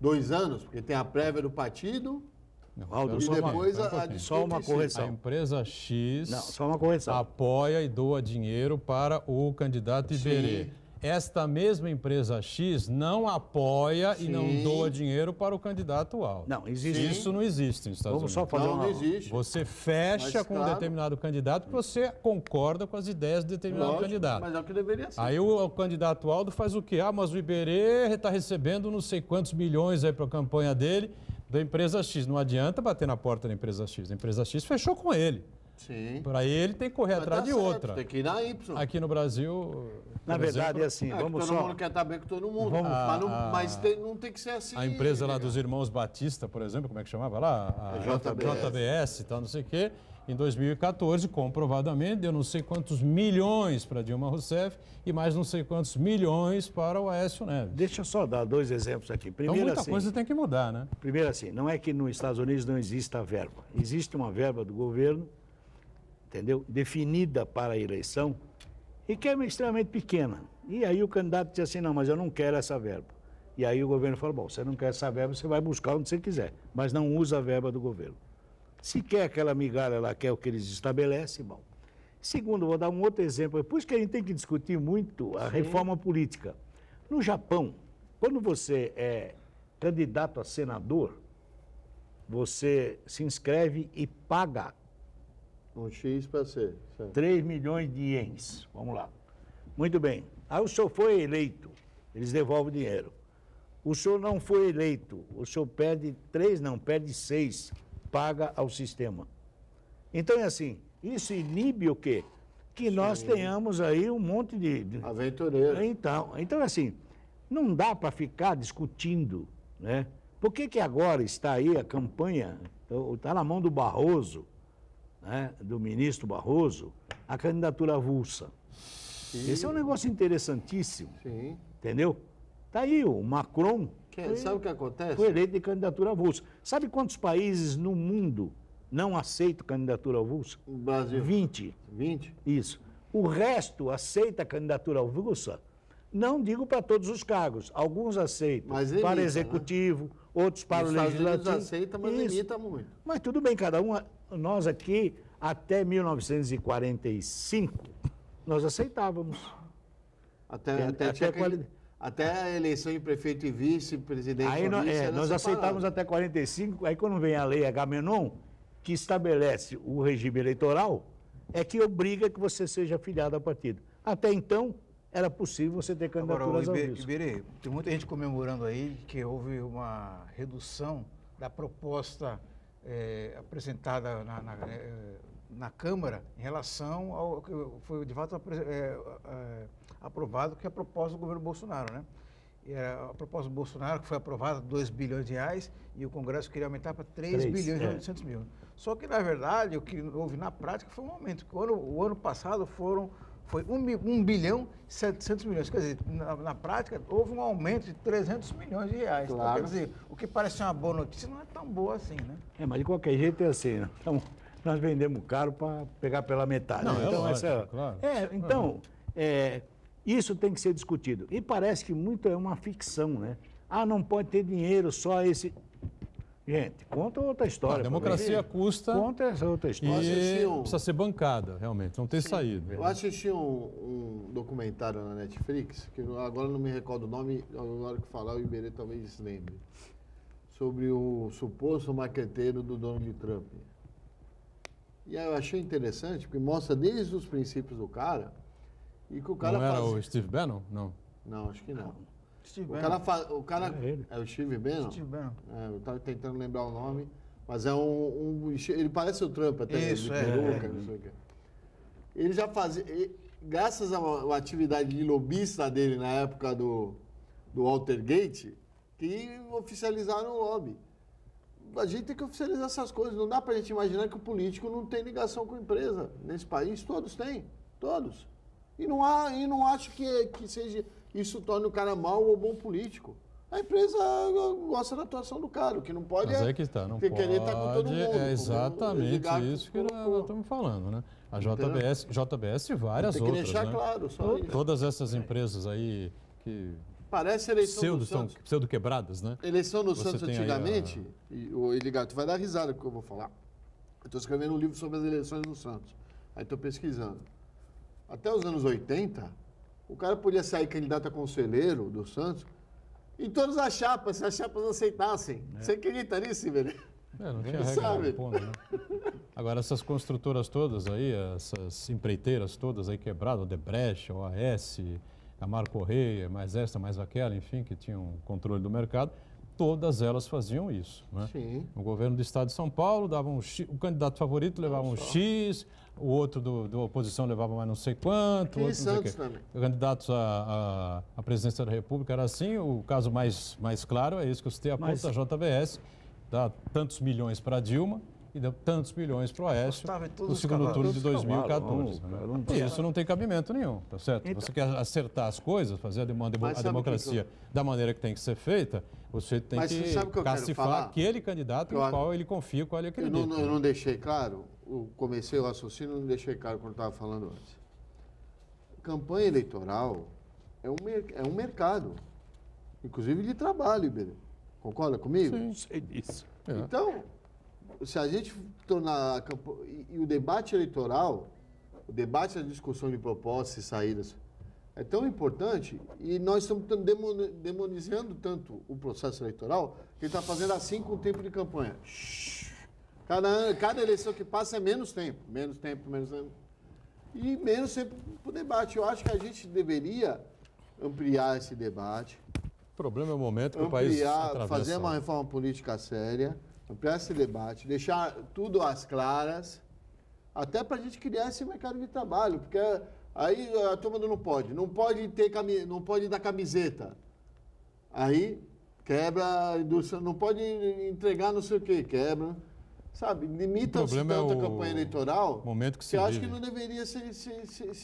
2 anos, porque tem a prévia do partido, Aldo, e só depois uma, a só uma disputa em si. A correção. empresa X Não, só uma correção. apoia e doa dinheiro para o candidato Iberê. Sim. Esta mesma empresa X não apoia e não Sim. doa dinheiro para o candidato alvo. Não, existe. Isso não existe nos Estados Vamos só Unidos. fazer Não, uma... não existe. Você fecha Mas, com um claro. determinado candidato porque você concorda com as ideias de determinado Lógico, candidato. mas é o que deveria ser. Aí o candidato Aldo faz o quê? Mas o Iberê está recebendo não sei quantos milhões aí para a campanha dele da empresa X. Não adianta bater na porta da empresa X. A empresa X fechou com ele. Sim. Para ele tem que correr Mas atrás tá de certo, outra. Tem que ir na Y. Aqui no Brasil, Na por verdade, é exemplo, assim, Que vamos todo só... mundo quer estar bem com todo mundo. Vamos- Mas não tem que ser assim. a empresa lá legal. dos irmãos Batista, por exemplo, como é que chamava lá? A JBS. JBS e tal, não sei o quê. Em 2014, comprovadamente, deu não sei quantos milhões para Dilma Rousseff e mais não sei quantos milhões para o Aécio Neves. Deixa eu só dar 2 exemplos aqui. Então, Primeiro, muita assim, coisa tem que mudar, né? primeiro assim, não é que nos Estados Unidos não exista verba. Existe uma verba do governo, entendeu? Definida para a eleição e que é extremamente pequena. E aí o candidato diz assim, não, mas eu não quero essa verba. E aí o governo fala, bom, você não quer essa verba, você vai buscar onde você quiser, mas não usa a verba do governo. Se quer aquela migalha lá, que é o que eles estabelecem, bom. Segundo, vou dar um outro exemplo, por isso que a gente tem que discutir muito a reforma política. No Japão, quando você é candidato a senador, você se inscreve e paga Um X para ser. Certo. 3 milhões de ienes. Vamos lá. Muito bem. Aí o senhor foi eleito, eles devolvem o dinheiro. O senhor não foi eleito, o senhor perde 3, não, perde 6, paga ao sistema. Então é assim, isso inibe o quê? Que nós tenhamos aí um monte de... Aventureiro. Então assim, não dá para ficar discutindo, né? Por que agora está aí a campanha, está na mão do Barroso, né, do ministro Barroso, a candidatura avulsa? Esse é um negócio interessantíssimo, Sim. entendeu? Está aí, o Macron Sabe o que acontece? foi eleito de candidatura avulsa. Sabe quantos países no mundo não aceitam candidatura avulsa? No Brasil. 20. 20? Isso. O resto aceita a candidatura avulsa? Não digo para todos os cargos. Alguns aceitam Mas limita, para né? executivo, outros para Os o Estados Unidos legislativo. aceita, mas Isso. limita muito. Mas tudo bem, cada um. Nós aqui, até 1945, nós aceitávamos. Até a eleição de prefeito e vice-presidente. Aí nós, era nós separado. aceitávamos até 45, aí quando vem a lei Agamenon, que estabelece o regime eleitoral, é que obriga que você seja afiliado a partido. Até então, era possível você ter Agora, candidaturas ao vice. Iberê, tem muita gente comemorando aí que houve uma redução da proposta apresentada na Câmara em relação ao que foi de fato aprovado, que é a proposta do governo Bolsonaro, né? E a proposta do Bolsonaro, que foi aprovada, 2 bilhões de reais, e o Congresso queria aumentar para 3 bilhões e 800 mil. Só que, na verdade, o que houve na prática foi um aumento. O ano passado foi 1 bilhão e 700 milhões. Quer dizer, na prática, houve um aumento de 300 milhões de reais. Claro. Então, quer dizer, o que parece uma boa notícia não é tão boa assim, né? Mas de qualquer jeito é assim, né? Então, nós vendemos caro para pegar pela metade. Não, é então, lógico, claro. Isso tem que ser discutido. E parece que muito é uma ficção, né? Não pode ter dinheiro, só esse... Gente, conta outra história. A democracia custa Conta essa outra e história. precisa ser bancada, realmente, não tem saída. Eu assisti um documentário na Netflix, que agora não me recordo o nome, na hora que falar o Iberê talvez se lembre, sobre o suposto marqueteiro do Donald Trump. E aí eu achei interessante, porque mostra desde os princípios do cara, e que o cara Não era faz... o Steve Bannon? Não. Não, acho que não. Steve O Bannon. cara É ele. é o Steve Bannon? Steve Bannon. Eu estava tentando lembrar o nome, mas é ele parece o Trump até, Isso, de é, peruca, não sei o quê. Ele já fazia, graças a uma atividade de lobista dele na época do Watergate, que oficializaram o lobby. A gente tem que oficializar essas coisas. Não dá para a gente imaginar que o político não tem ligação com a empresa. Nesse país, todos têm. Todos. E não acho que seja, isso torne o cara mau ou bom político. A empresa gosta da atuação do cara. O que não pode Mas aí que está, não pode. querer estar com todo mundo. É exatamente ligar isso que com- nós estamos falando, né? A JBS e várias Tem que outras, deixar né? claro, só isso. Todas essas empresas aí que Parece a eleição do Santos. pseudo quebradas, né? Eleição do Você Santos tem aí antigamente, Edgar, tu vai dar risada com o que eu vou falar. Eu estou escrevendo um livro sobre as eleições do Santos. Aí estou pesquisando. Até os anos 80, o cara podia sair candidato a conselheiro do Santos em todas as chapas, se as chapas aceitassem. Você acredita nisso, velho? Não tinha Ninguém regra sabe. impondo, né? Agora, essas construtoras todas aí, essas empreiteiras todas aí quebradas, Odebrecht, OAS, a Marco Correia, mais esta, mais aquela, enfim, que tinham controle do mercado, todas elas faziam isso, né? Sim. O governo do estado de São Paulo dava um X, o candidato favorito levava um X, o outro da oposição levava mais não sei quanto, Aqui em outro não sei o quê. Santos também. Candidatos à presidência da República era assim, o caso mais claro é esse que eu citei há pouco, da JBS, dá tantos milhões para Dilma e deu tantos milhões para o Aécio Apostava em todos no os segundo cavalos. turno de Todos os 2014. cavalos, né? não E isso não tem cabimento nenhum, tá certo? Então- Você quer acertar as coisas, fazer a Mas sabe o que democracia da maneira que tem que ser feita, você tem Mas você que sabe o que eu quero cacifar falar? aquele candidato no Claro. qual ele confia, qual ele Eu acredita. não deixei claro, comecei o raciocínio, não deixei claro quando estava falando antes. Campanha eleitoral é um mercado, inclusive de trabalho, Iberê. Concorda comigo? Sim. Sei disso. É. Então, se a gente tornar e o debate eleitoral, o debate, a discussão de propostas e saídas é tão importante e nós estamos demonizando tanto o processo eleitoral que ele está fazendo assim com o tempo de campanha. Cada eleição que passa é menos tempo. E menos tempo para o debate. Eu acho que a gente deveria ampliar esse debate, O problema é o momento que o país atravessa. fazer uma reforma política séria, ampliar esse debate, deixar tudo às claras, até para a gente criar esse mercado de trabalho, porque aí a turma não pode dar camiseta, aí quebra a indústria, não pode entregar não sei o quê, quebra, sabe? Limita-se problema é tanto a o campanha eleitoral, momento que se eu acho que vive. não deveria ser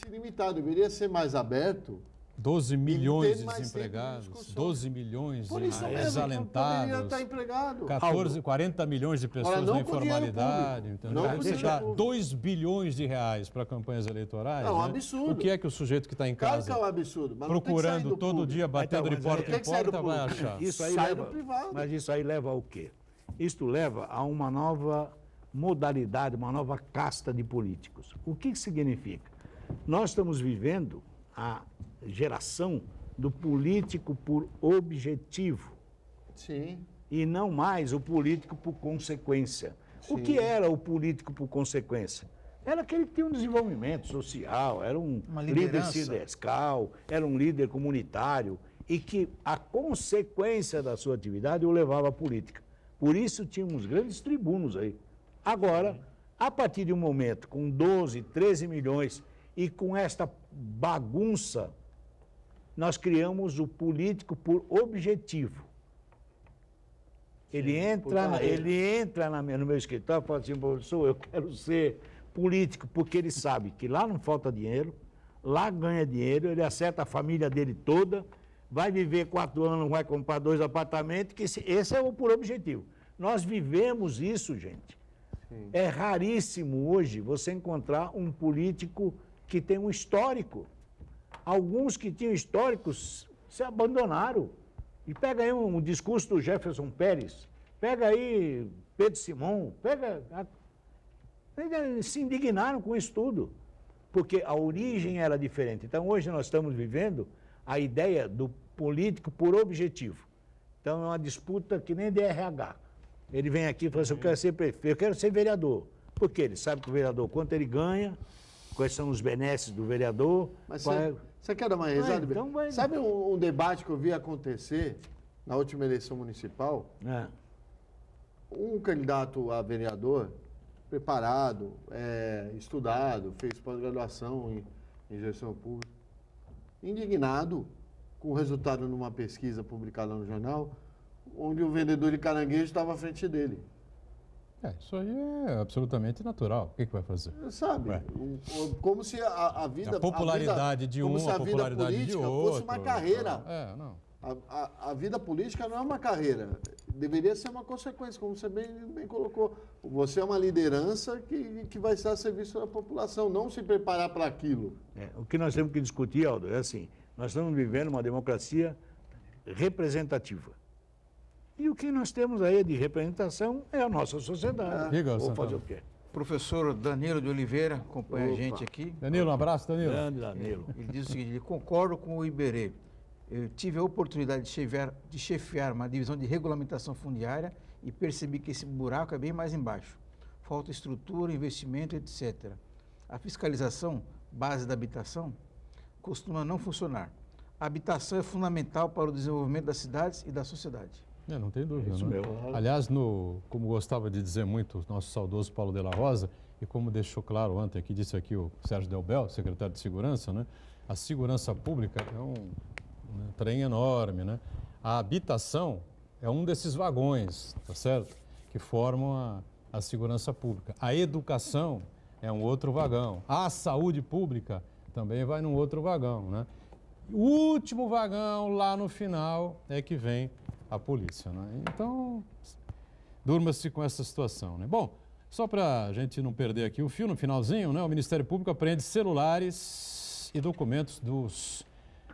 limitado, deveria ser mais aberto. 12 milhões de mais tempo de desempregados, discussão. 12 milhões Por de isso mesmo, poderia desalentados, estar empregado. 40 milhões de pessoas Agora, não na com dinheiro informalidade. público. Entendeu? Não Aí com você dinheiro dá público. 2 bilhões de reais para campanhas eleitorais. É um né? absurdo. O que é que o sujeito que está em Claro casa que é um absurdo, mas não tem que sair procurando do todo público. dia, batendo Então, de mas porta tem em que sair do porta, vai público. achar. Isso aí Sai do leva, privado. mas isso aí leva ao quê? Isto leva a uma nova modalidade, uma nova casta de políticos. O que significa? Nós estamos vivendo a geração do político por objetivo Sim. e não mais o político por consequência. O que era o político por consequência? era que ele tinha um desenvolvimento social, era um Uma líder liderança. sindical, era um líder comunitário e que a consequência da sua atividade o levava à política. Por isso tínhamos grandes tribunos aí. Agora, a partir de um momento com 12, 13 milhões e com esta bagunça, nós criamos o político por objetivo. Ele entra no meu escritório e fala assim, professor, eu quero ser político, porque ele sabe que lá não falta dinheiro, lá ganha dinheiro, ele acerta a família dele toda, vai viver 4 anos, vai comprar 2 apartamentos, que esse é o por objetivo. Nós vivemos isso, gente. Sim. É raríssimo hoje você encontrar um político que tem um histórico. Alguns que tinham históricos se abandonaram. E pega aí um discurso do Jefferson Pérez, pega aí Pedro Simão, eles se indignaram com isso tudo, porque a origem era diferente. Então, hoje nós estamos vivendo a ideia do político por objetivo. Então, é uma disputa que nem de RH. Ele vem aqui e fala assim, eu quero ser prefeito, eu quero ser vereador. Por quê? Ele sabe que o vereador, quanto ele ganha, quais são os benesses do vereador. Mas você quer dar uma risada? Então vai. Sabe um debate que eu vi acontecer na última eleição municipal? É. Um candidato a vereador, preparado, estudado, fez pós-graduação em gestão pública, indignado com o resultado numa pesquisa publicada no jornal, onde o vendedor de caranguejo estava à frente dele. Isso aí é absolutamente natural. O que vai fazer? Sabe? Ué. Como se a vida... A popularidade de um, a popularidade de outro. Fosse uma carreira. Não. A vida política não é uma carreira. Deveria ser uma consequência, como você bem colocou. Você é uma liderança que vai estar a serviço da população, não se preparar para aquilo. O que nós temos que discutir, Aldo, é assim, nós estamos vivendo uma democracia representativa. E o que nós temos aí de representação é a nossa sociedade. Diga, Vou Santana. fazer o quê? Professor Danilo de Oliveira acompanha Opa. a gente aqui. Danilo, um abraço, Danilo. Grande Danilo. Ele diz o seguinte, ele concordo com o Iberê. Eu tive a oportunidade de chefiar uma divisão de regulamentação fundiária e percebi que esse buraco é bem mais embaixo. Falta estrutura, investimento, etc. A fiscalização, base da habitação, costuma não funcionar. A habitação é fundamental para o desenvolvimento das cidades e da sociedade. Não tem dúvida. Isso né? mesmo. Aliás, como gostava de dizer muito o nosso saudoso Paulo de la Rosa, e como deixou claro ontem, aqui disse aqui o Sérgio Delbel, secretário de Segurança, né? A segurança pública é um trem enorme, né? A habitação é um desses vagões, tá certo? Que formam a segurança pública. A educação é um outro vagão. A saúde pública também vai num outro vagão, né? O último vagão, lá no final, é que vem a polícia, né? Então, durma-se com essa situação, né? Bom, só para a gente não perder aqui o fio, no finalzinho, né? O Ministério Público apreende celulares e documentos dos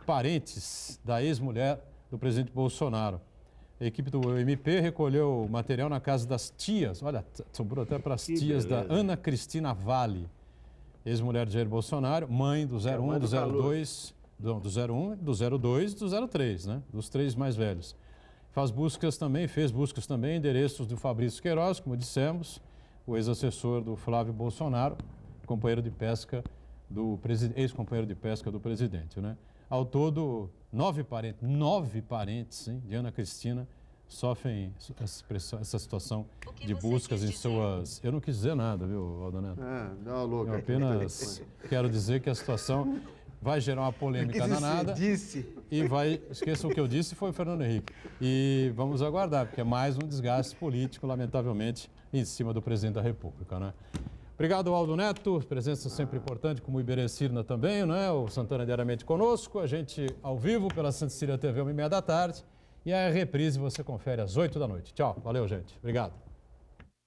parentes da ex-mulher do presidente Bolsonaro. A equipe do MP recolheu o material na casa das tias, olha, sobrou até para as tias da Ana Cristina Vale, ex-mulher de Jair Bolsonaro, mãe do 01, do 02, do 01, do 02 e do 03, né? Dos 3 mais velhos. Fez buscas também em endereços do Fabrício Queiroz, como dissemos, o ex-assessor do Flávio Bolsonaro, companheiro de pesca do ex-companheiro de pesca do presidente, né? Ao todo, 9 parentes hein, de Ana Cristina sofrem essa situação de buscas em suas... Eu não quis dizer nada, viu, Aldo Neto? Dá uma louca. Eu apenas quero dizer que a situação vai gerar uma polêmica danada. E vai... Esqueça o que eu disse, foi o Fernando Henrique. E vamos aguardar, porque é mais um desgaste político, lamentavelmente, em cima do presidente da República, né? Obrigado, Aldo Neto, presença sempre importante, como o Iberê Cirna também, né? O Santana diariamente conosco, a gente ao vivo pela Santa Cecília TV, 1h30 da tarde, e a reprise você confere às 8 da noite. Tchau, valeu, gente. Obrigado.